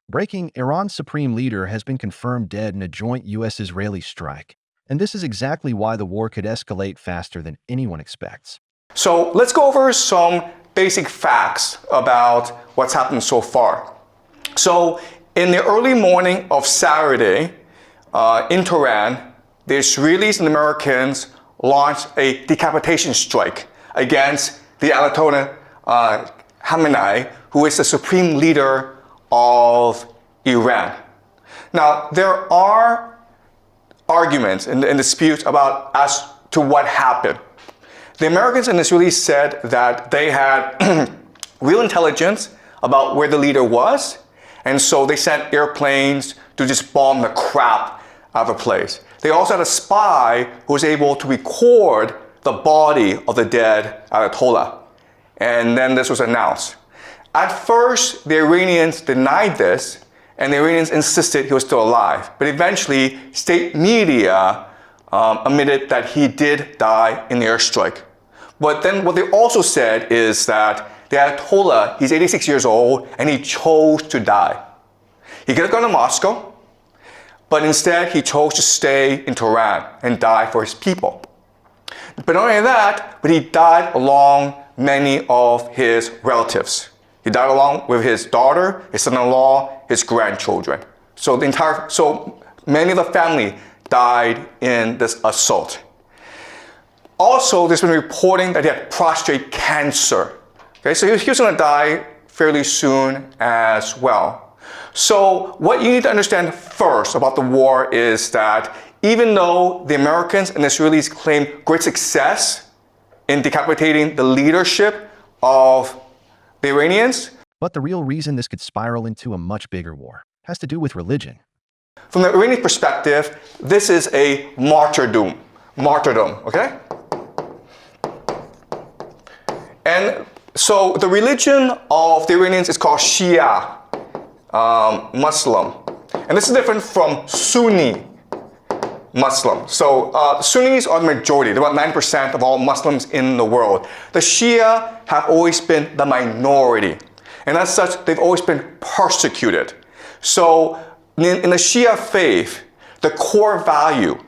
Breaking, Iran's supreme leader has been confirmed dead in a joint U.S.-Israeli strike. And this is exactly why the war could escalate faster than anyone expects. So let's go over some basic facts about what's happened so far. So in the early morning of Saturday, in Tehran, the Israelis and Americans launched a decapitation strike against the Ayatollah Khamenei, who is the supreme leader of Iran. Now, there are arguments and disputes about as to what happened. The Americans and Israelis said that they had real intelligence about where the leader was, and so they sent airplanes to just bomb the crap out of the place. They also had a spy who was able to record the body of the dead Ayatollah, and then this was announced. At first, the Iranians denied this, and the Iranians insisted he was still alive. But eventually, state media admitted that he did die in the airstrike. But then what they also said is that the Ayatollah, he's 86 years old, and he chose to die. He could have gone to Moscow, but instead he chose to stay in Tehran and die for his people. But not only that, but he died along many of his relatives. He died along with his daughter, his son-in-law, his grandchildren. So many of the family died in this assault. Also, there's been reporting that he had prostate cancer. Okay, so he was going to die fairly soon as well. So what you need to understand first about the war is that even though the Americans and Israelis claim great success in decapitating the leadership of the Iranians, but the real reason this could spiral into a much bigger war has to do with religion. From the Iranian perspective, this is a martyrdom, okay? And so the religion of the Iranians is called Shia Muslim. And this is different from Sunni Muslim. So Sunnis are the majority. They're about 9% of all Muslims in the world. The Shia have always been the minority. And as such, they've always been persecuted. So in the Shia faith, the core value,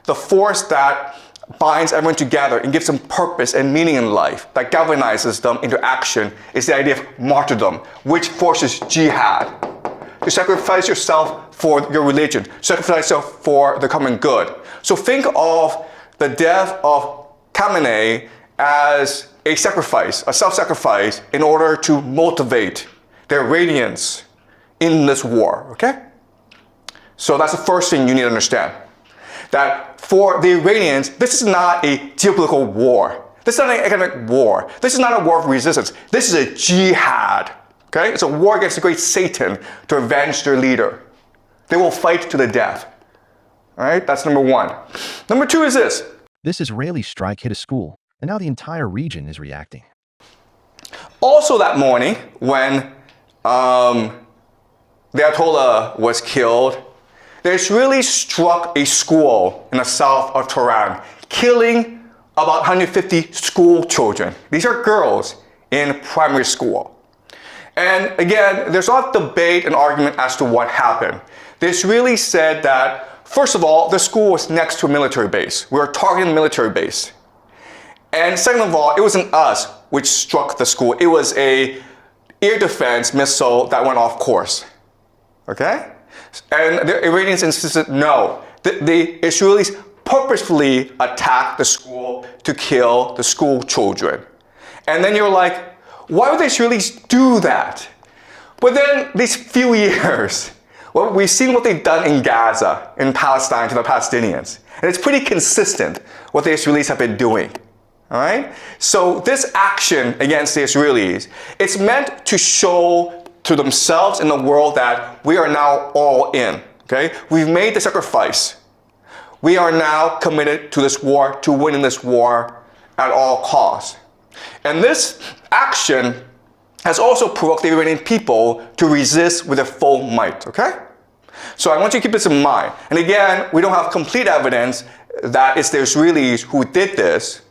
the force that binds everyone together and gives them purpose and meaning in life, that galvanizes them into action, is the idea of martyrdom, which forces jihad. To sacrifice yourself for your religion, sacrifice yourself for the common good. So think of the death of Khamenei as a sacrifice, a self-sacrifice, in order to motivate the Iranians in this war, okay? So that's the first thing you need to understand. That for the Iranians, this is not a geopolitical war. This is not an economic war. This is not a war of resistance. This is a jihad. Okay? It's a war against the great Satan to avenge their leader. They will fight to the death. All right? That's number one. Number two is this. This Israeli strike hit a school, and now the entire region is reacting. Also that morning, when the Ayatollah was killed, the Israelis struck a school in the south of Tehran, killing about 150 school children. These are girls in primary school. And again, there's a lot of debate and argument as to what happened. The Israelis said that, first of all, the school was next to a military base. We were targeting the military base. And second of all, it wasn't us which struck the school. It was a air defense missile that went off course. Okay? And the Iranians insisted no. The Israelis purposefully attacked the school to kill the school children. And then you're like, why would the Israelis do that? But then these few years, well, we've seen what they've done in Gaza, in Palestine, to the Palestinians. And it's pretty consistent what the Israelis have been doing. All right? So this action against the Israelis, it's meant to show to themselves and the world that we are now all in. Okay? We've made the sacrifice. We are now committed to this war, to winning this war at all costs. And this action has also provoked the Iranian people to resist with their full might, okay? So I want you to keep this in mind. And again, we don't have complete evidence that it's the Israelis who did this,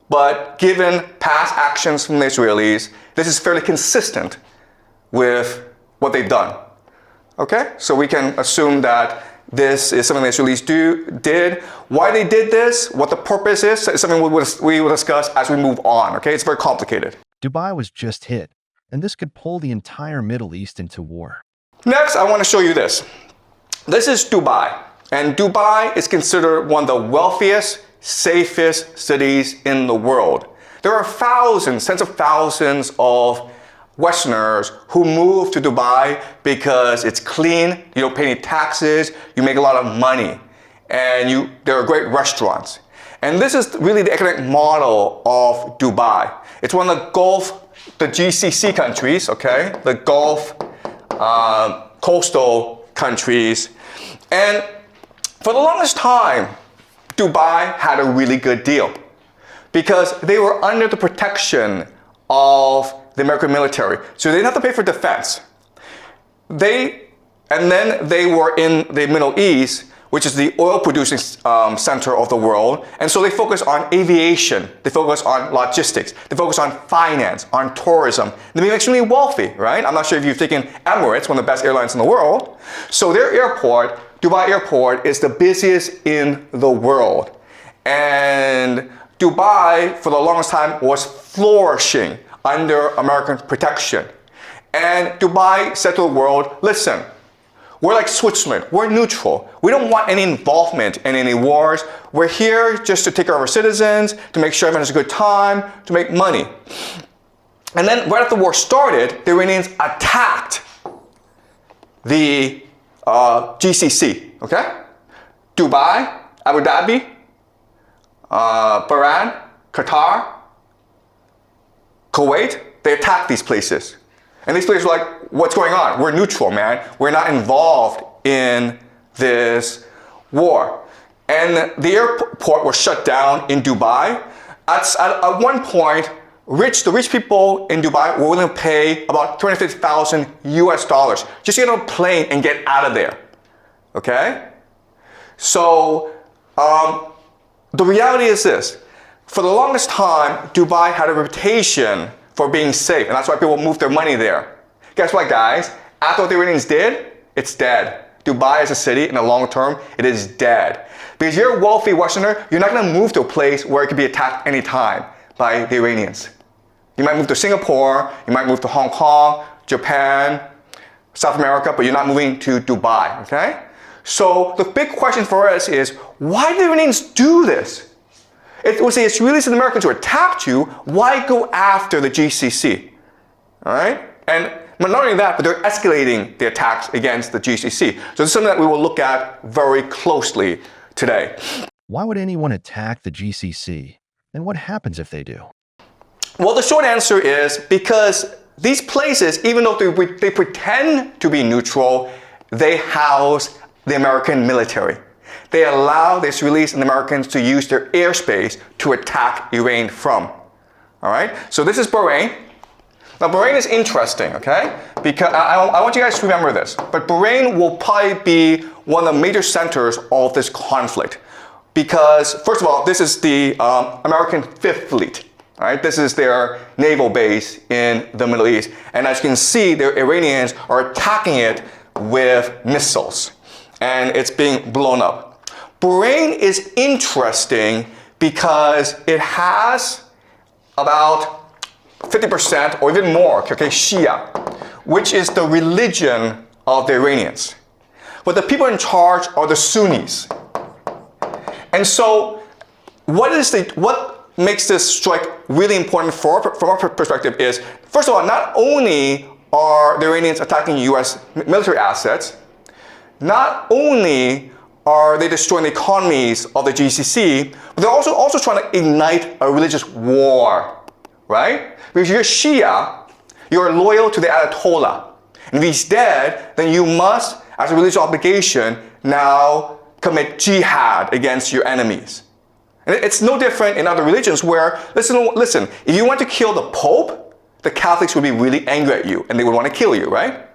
but given past actions from the Israelis, this is fairly consistent with what they've done. Okay, so we can assume that this is something the Israelis did. Why they did this, what the purpose is something we will discuss as we move on. Okay, it's very complicated. Dubai was just hit, and this could pull the entire Middle East into war. Next, I want to show you this. This is Dubai, and Dubai is considered one of the wealthiest, safest cities in the world. There are thousands, tens of thousands of Westerners who move to Dubai because it's clean, you don't pay any taxes, you make a lot of money, and there are great restaurants. And this is really the economic model of Dubai. It's one of the GCC countries, okay? The Gulf coastal countries. And for the longest time, Dubai had a really good deal because they were under the protection of the American military. So they didn't have to pay for defense. And then they were in the Middle East, which is the oil producing center of the world. And so they focus on aviation, they focus on logistics, they focus on finance, on tourism. They became extremely wealthy, right? I'm not sure if you've taken Emirates, one of the best airlines in the world. So their airport, Dubai Airport, is the busiest in the world. And Dubai, for the longest time, was flourishing under American protection. And Dubai said to the world, listen, we're like Switzerland, we're neutral. We don't want any involvement in any wars. We're here just to take care of our citizens, to make sure everyone has a good time, to make money. And then right after the war started, the Iranians attacked the GCC, okay? Dubai, Abu Dhabi, Bahrain, Qatar, Kuwait, they attacked these places. And these places were like, what's going on? We're neutral, man. We're not involved in this war. And the airport was shut down in Dubai. At one point, the rich people in Dubai were willing to pay about $250,000 US just to get on a plane and get out of there. Okay? So, the reality is this. For the longest time, Dubai had a reputation for being safe, and that's why people moved their money there. Guess what, guys? After what the Iranians did, it's dead. Dubai as a city, in the long term, it is dead. Because you're a wealthy Westerner, you're not going to move to a place where it could be attacked anytime by the Iranians. You might move to Singapore, you might move to Hong Kong, Japan, South America, but you're not moving to Dubai, okay? So the big question for us is, why did the Iranians do this? It was the Israelis and the Americans who attacked you. Why go after the GCC? All right? And not only that, but they're escalating the attacks against the GCC. So this is something that we will look at very closely today. Why would anyone attack the GCC? And what happens if they do? Well, the short answer is because these places, even though they pretend to be neutral, they house the American military. They allow the Israelis and the Americans to use their airspace to attack Iran from. All right? So this is Bahrain. Now, Bahrain is interesting, okay? Because I want you guys to remember this. But Bahrain will probably be one of the major centers of this conflict. Because, first of all, this is the American Fifth Fleet. All right? This is their naval base in the Middle East. And as you can see, the Iranians are attacking it with missiles. And it's being blown up. Bahrain is interesting because it has about 50% or even more, okay, Shia, which is the religion of the Iranians. But the people in charge are the Sunnis. And so what makes this strike really important from our perspective is, first of all, not only are the Iranians attacking US military assets, not only are they destroying the economies of the GCC, but they're also trying to ignite a religious war, right? Because you're Shia, you're loyal to the Ayatollah. And if he's dead, then you must, as a religious obligation, now commit jihad against your enemies. And it's no different in other religions where, listen, if you want to kill the Pope, the Catholics would be really angry at you and they would want to kill you, right?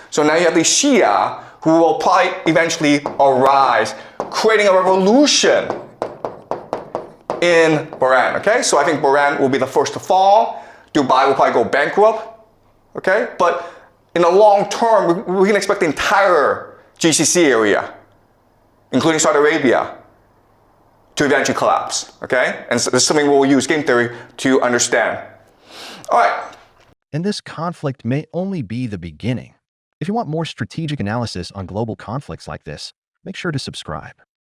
So now you have the Shia who will probably eventually arise, creating a revolution in Bahrain, okay? So I think Bahrain will be the first to fall. Dubai will probably go bankrupt, okay? But in the long term, we can expect the entire GCC area, including Saudi Arabia, to eventually collapse, okay? And so this is something we'll use game theory to understand. All right. And this conflict may only be the beginning. If you want more strategic analysis on global conflicts like this, make sure to subscribe.